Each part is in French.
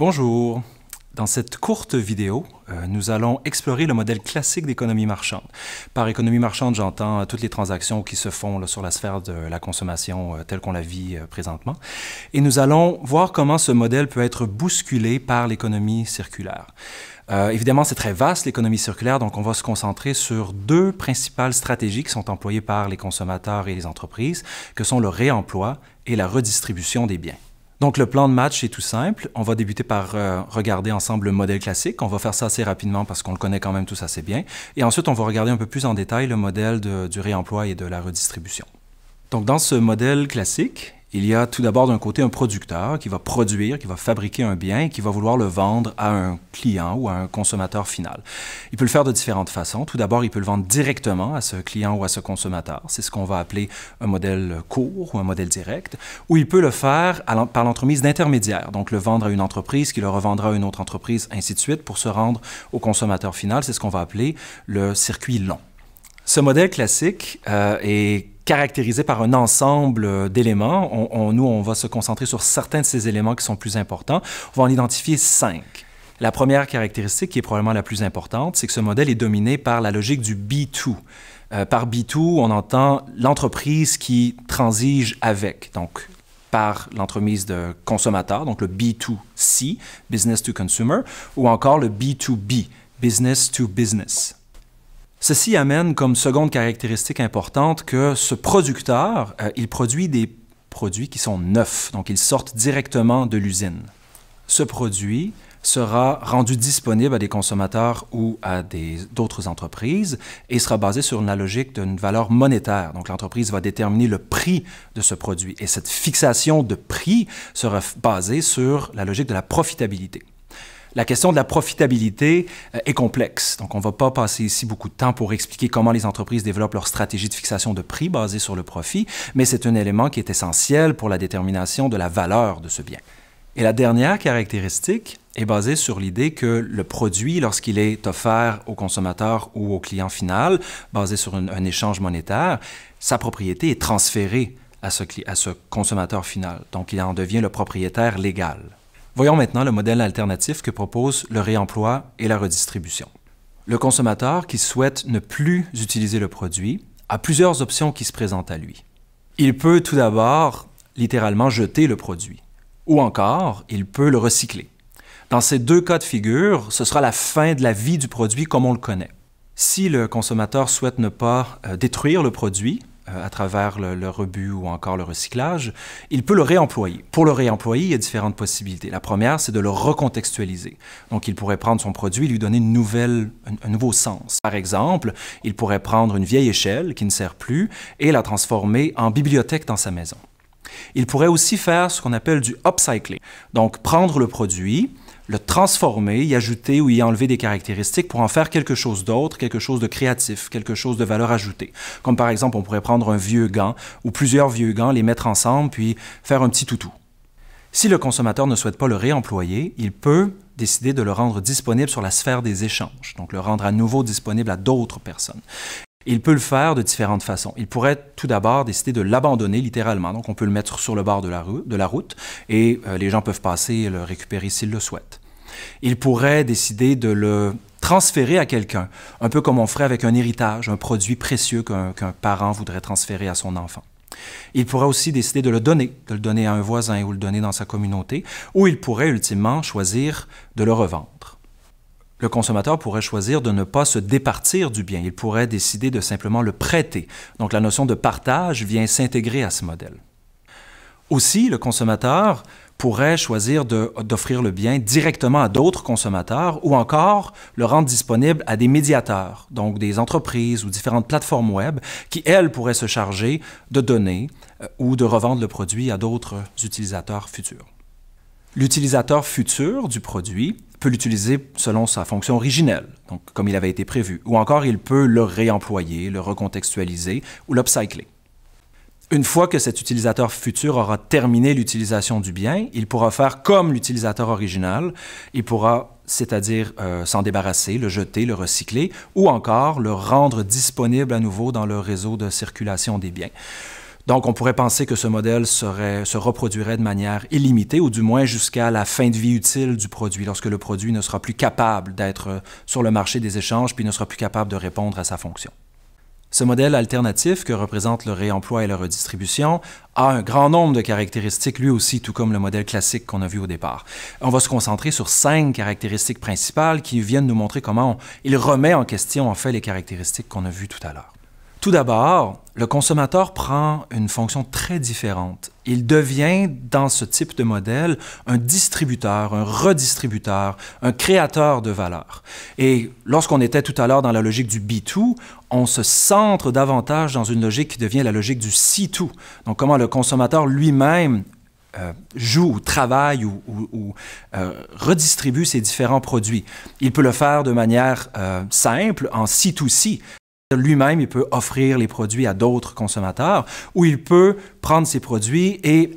Bonjour. Dans cette courte vidéo, nous allons explorer le modèle classique d'économie marchande. Par économie marchande, j'entends toutes les transactions qui se font là, sur la sphère de la consommation telle qu'on la vit présentement. Et nous allons voir comment ce modèle peut être bousculé par l'économie circulaire. Évidemment, c'est très vaste, l'économie circulaire, donc on va se concentrer sur deux principales stratégies qui sont employées par les consommateurs et les entreprises, que sont le réemploi et la redistribution des biens. Donc, le plan de match est tout simple. On va débuter par regarder ensemble le modèle classique. On va faire ça assez rapidement parce qu'on le connaît quand même tous assez bien. Et ensuite, on va regarder un peu plus en détail le modèle du réemploi et de la redistribution. Donc, dans ce modèle classique, il y a tout d'abord d'un côté un producteur qui va produire, qui va fabriquer un bien et qui va vouloir le vendre à un client ou à un consommateur final. Il peut le faire de différentes façons. Tout d'abord, il peut le vendre directement à ce client ou à ce consommateur. C'est ce qu'on va appeler un modèle court ou un modèle direct. Ou il peut le faire par l'entremise d'intermédiaires, donc le vendre à une entreprise qui le revendra à une autre entreprise, ainsi de suite, pour se rendre au consommateur final. C'est ce qu'on va appeler le circuit long. Ce modèle classique est caractérisé par un ensemble d'éléments. Nous, on va se concentrer sur certains de ces éléments qui sont plus importants. On va en identifier 5. La première caractéristique, qui est probablement la plus importante, c'est que ce modèle est dominé par la logique du B2. Par B2, on entend l'entreprise qui transige avec, donc par l'entremise de consommateurs, donc le B2C, Business to Consumer, ou encore le B2B, Business to Business. Ceci amène comme seconde caractéristique importante que ce producteur, il produit des produits qui sont neufs, donc ils sortent directement de l'usine. Ce produit sera rendu disponible à des consommateurs ou à d'autres entreprises et sera basé sur la logique d'une valeur monétaire. Donc l'entreprise va déterminer le prix de ce produit et cette fixation de prix sera basée sur la logique de la profitabilité. La question de la profitabilité est complexe, donc on ne va pas passer ici beaucoup de temps pour expliquer comment les entreprises développent leur stratégie de fixation de prix basée sur le profit, mais c'est un élément qui est essentiel pour la détermination de la valeur de ce bien. Et la dernière caractéristique est basée sur l'idée que le produit, lorsqu'il est offert au consommateur ou au client final, basé sur un échange monétaire, sa propriété est transférée à ce consommateur final, donc il en devient le propriétaire légal. Voyons maintenant le modèle alternatif que propose le réemploi et la redistribution. Le consommateur qui souhaite ne plus utiliser le produit a plusieurs options qui se présentent à lui. Il peut tout d'abord littéralement jeter le produit, ou encore il peut le recycler. Dans ces deux cas de figure, ce sera la fin de la vie du produit comme on le connaît. Si le consommateur souhaite ne pas détruire le produit, à travers le rebut ou encore le recyclage, il peut le réemployer. Pour le réemployer, il y a différentes possibilités. La première, c'est de le recontextualiser. Donc, il pourrait prendre son produit et lui donner un nouveau sens. Par exemple, il pourrait prendre une vieille échelle qui ne sert plus et la transformer en bibliothèque dans sa maison. Il pourrait aussi faire ce qu'on appelle du upcycling. Donc, prendre le produit, le transformer, y ajouter ou y enlever des caractéristiques pour en faire quelque chose d'autre, quelque chose de créatif, quelque chose de valeur ajoutée. Comme par exemple, on pourrait prendre un vieux gant ou plusieurs vieux gants, les mettre ensemble, puis faire un petit toutou. Si le consommateur ne souhaite pas le réemployer, il peut décider de le rendre disponible sur la sphère des échanges, donc le rendre à nouveau disponible à d'autres personnes. Il peut le faire de différentes façons. Il pourrait tout d'abord décider de l'abandonner littéralement. Donc, on peut le mettre sur le bord de la route et les gens peuvent passer et le récupérer s'ils le souhaitent. Il pourrait décider de le transférer à quelqu'un, un peu comme on ferait avec un héritage, un produit précieux qu'un parent voudrait transférer à son enfant. Il pourrait aussi décider de le donner à un voisin ou le donner dans sa communauté, ou il pourrait ultimement choisir de le revendre. Le consommateur pourrait choisir de ne pas se départir du bien. Il pourrait décider de simplement le prêter. Donc, la notion de partage vient s'intégrer à ce modèle. Aussi, le consommateur pourrait choisir d'offrir le bien directement à d'autres consommateurs ou encore le rendre disponible à des médiateurs, donc des entreprises ou différentes plateformes web qui, elles, pourraient se charger de donner ou de revendre le produit à d'autres utilisateurs futurs. L'utilisateur futur du produit peut l'utiliser selon sa fonction originelle, donc comme il avait été prévu, ou encore il peut le réemployer, le recontextualiser ou l'upcycler. Une fois que cet utilisateur futur aura terminé l'utilisation du bien, il pourra faire comme l'utilisateur original, il pourra, c'est-à-dire s'en débarrasser, le jeter, le recycler, ou encore le rendre disponible à nouveau dans le réseau de circulation des biens. Donc, on pourrait penser que ce modèle se reproduirait de manière illimitée, ou du moins jusqu'à la fin de vie utile du produit, lorsque le produit ne sera plus capable d'être sur le marché des échanges, puis ne sera plus capable de répondre à sa fonction. Ce modèle alternatif que représente le réemploi et la redistribution a un grand nombre de caractéristiques, lui aussi, tout comme le modèle classique qu'on a vu au départ. On va se concentrer sur 5 caractéristiques principales qui viennent nous montrer comment il remet en question, en fait, les caractéristiques qu'on a vues tout à l'heure. Tout d'abord, le consommateur prend une fonction très différente. Il devient, dans ce type de modèle, un distributeur, un redistributeur, un créateur de valeur. Et lorsqu'on était tout à l'heure dans la logique du B2, on se centre davantage dans une logique qui devient la logique du C2. Donc, comment le consommateur lui-même joue ou travaille ou redistribue ses différents produits. Il peut le faire de manière simple, en C2C. Lui-même, il peut offrir les produits à d'autres consommateurs, ou il peut prendre ces produits et,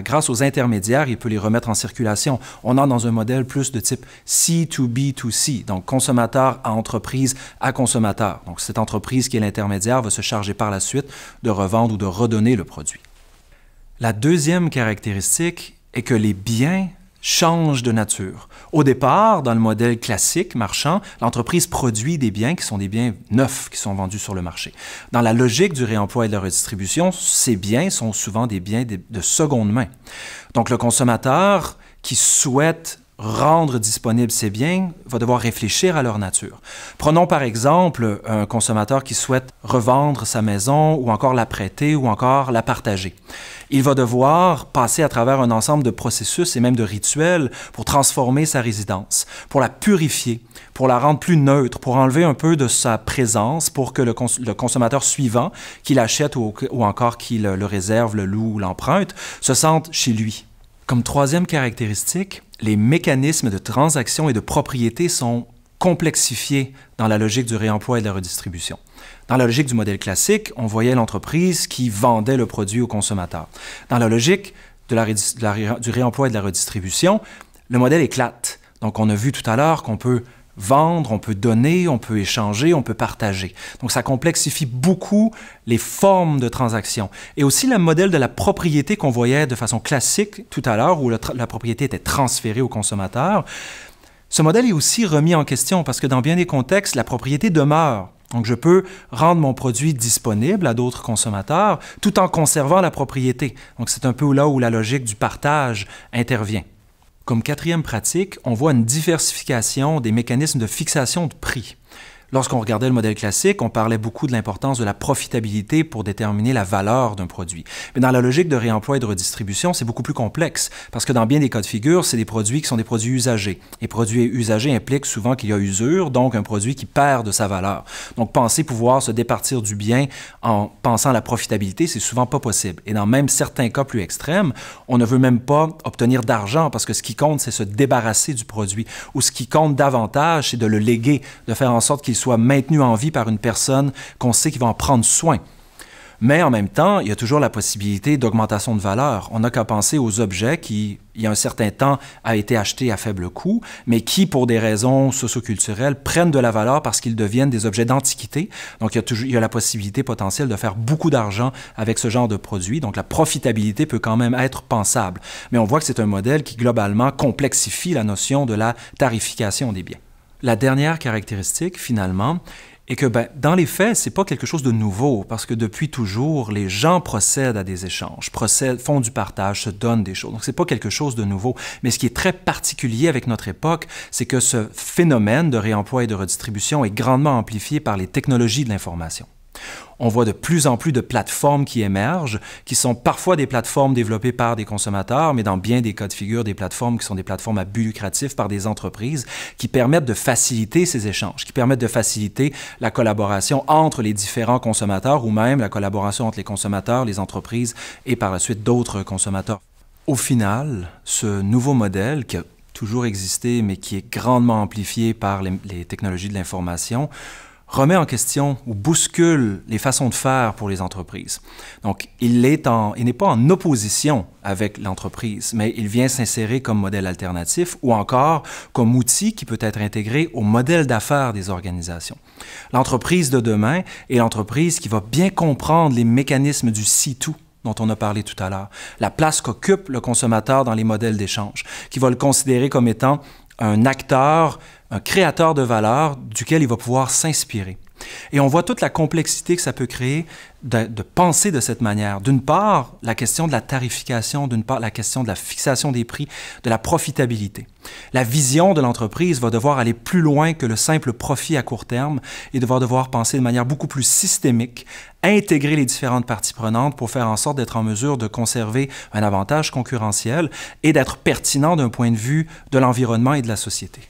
grâce aux intermédiaires, il peut les remettre en circulation. On est dans un modèle plus de type C2B2C, donc consommateur à entreprise à consommateur. Donc, cette entreprise qui est l'intermédiaire va se charger par la suite de revendre ou de redonner le produit. La deuxième caractéristique est que les biens changent de nature. Au départ, dans le modèle classique marchand, l'entreprise produit des biens qui sont des biens neufs qui sont vendus sur le marché. Dans la logique du réemploi et de la redistribution, ces biens sont souvent des biens de seconde main. Donc, le consommateur qui souhaite rendre disponibles ces biens va devoir réfléchir à leur nature. Prenons par exemple un consommateur qui souhaite revendre sa maison ou encore la prêter ou encore la partager. Il va devoir passer à travers un ensemble de processus et même de rituels pour transformer sa résidence, pour la purifier, pour la rendre plus neutre, pour enlever un peu de sa présence pour que le consommateur suivant, qui l'achète ou encore qui le réserve, le loue ou l'emprunte, se sente chez lui. Comme troisième caractéristique, les mécanismes de transaction et de propriété sont complexifiés dans la logique du réemploi et de la redistribution. Dans la logique du modèle classique, on voyait l'entreprise qui vendait le produit au consommateur. Dans la logique du réemploi et de la redistribution, le modèle éclate. Donc, on a vu tout à l'heure qu'on peut vendre, on peut donner, on peut échanger, on peut partager. Donc, ça complexifie beaucoup les formes de transaction. Et aussi le modèle de la propriété qu'on voyait de façon classique tout à l'heure, où la propriété était transférée au consommateur. Ce modèle est aussi remis en question parce que dans bien des contextes, la propriété demeure. Donc, je peux rendre mon produit disponible à d'autres consommateurs tout en conservant la propriété. Donc, c'est un peu là où la logique du partage intervient. Comme quatrième pratique, on voit une diversification des mécanismes de fixation de prix. Lorsqu'on regardait le modèle classique, on parlait beaucoup de l'importance de la profitabilité pour déterminer la valeur d'un produit. Mais dans la logique de réemploi et de redistribution, c'est beaucoup plus complexe parce que dans bien des cas de figure, c'est des produits qui sont des produits usagés. Et produits usagés impliquent souvent qu'il y a usure, donc un produit qui perd de sa valeur. Donc, penser pouvoir se départir du bien en pensant à la profitabilité, c'est souvent pas possible. Et dans même certains cas plus extrêmes, on ne veut même pas obtenir d'argent parce que ce qui compte, c'est se débarrasser du produit. Ou ce qui compte davantage, c'est de le léguer, de faire en sorte qu'il soit maintenu en vie par une personne qu'on sait qui va en prendre soin. Mais en même temps, il y a toujours la possibilité d'augmentation de valeur. On n'a qu'à penser aux objets qui, il y a un certain temps, a été achetés à faible coût, mais qui, pour des raisons socioculturelles, prennent de la valeur parce qu'ils deviennent des objets d'antiquité. Donc, il y a la possibilité potentielle de faire beaucoup d'argent avec ce genre de produit. Donc, la profitabilité peut quand même être pensable. Mais on voit que c'est un modèle qui, globalement, complexifie la notion de la tarification des biens. La dernière caractéristique, finalement, est que dans les faits, ce n'est pas quelque chose de nouveau, parce que depuis toujours, les gens procèdent à des échanges, font du partage, se donnent des choses. Donc, ce n'est pas quelque chose de nouveau. Mais ce qui est très particulier avec notre époque, c'est que ce phénomène de réemploi et de redistribution est grandement amplifié par les technologies de l'information. On voit de plus en plus de plateformes qui émergent, qui sont parfois des plateformes développées par des consommateurs, mais dans bien des cas de figure, des plateformes qui sont des plateformes à but lucratif par des entreprises qui permettent de faciliter ces échanges, qui permettent de faciliter la collaboration entre les différents consommateurs ou même la collaboration entre les consommateurs, les entreprises et par la suite d'autres consommateurs. Au final, ce nouveau modèle qui a toujours existé, mais qui est grandement amplifié par les technologies de l'information, remet en question ou bouscule les façons de faire pour les entreprises. Donc, il n'est pas en opposition avec l'entreprise, mais il vient s'insérer comme modèle alternatif ou encore comme outil qui peut être intégré au modèle d'affaires des organisations. L'entreprise de demain est l'entreprise qui va bien comprendre les mécanismes du C2, dont on a parlé tout à l'heure, la place qu'occupe le consommateur dans les modèles d'échange, qui va le considérer comme étant un acteur, un créateur de valeur duquel il va pouvoir s'inspirer. Et on voit toute la complexité que ça peut créer de penser de cette manière. D'une part, la question de la tarification, d'une part, la question de la fixation des prix, de la profitabilité. La vision de l'entreprise va devoir aller plus loin que le simple profit à court terme et devoir penser de manière beaucoup plus systémique, intégrer les différentes parties prenantes pour faire en sorte d'être en mesure de conserver un avantage concurrentiel et d'être pertinent d'un point de vue de l'environnement et de la société.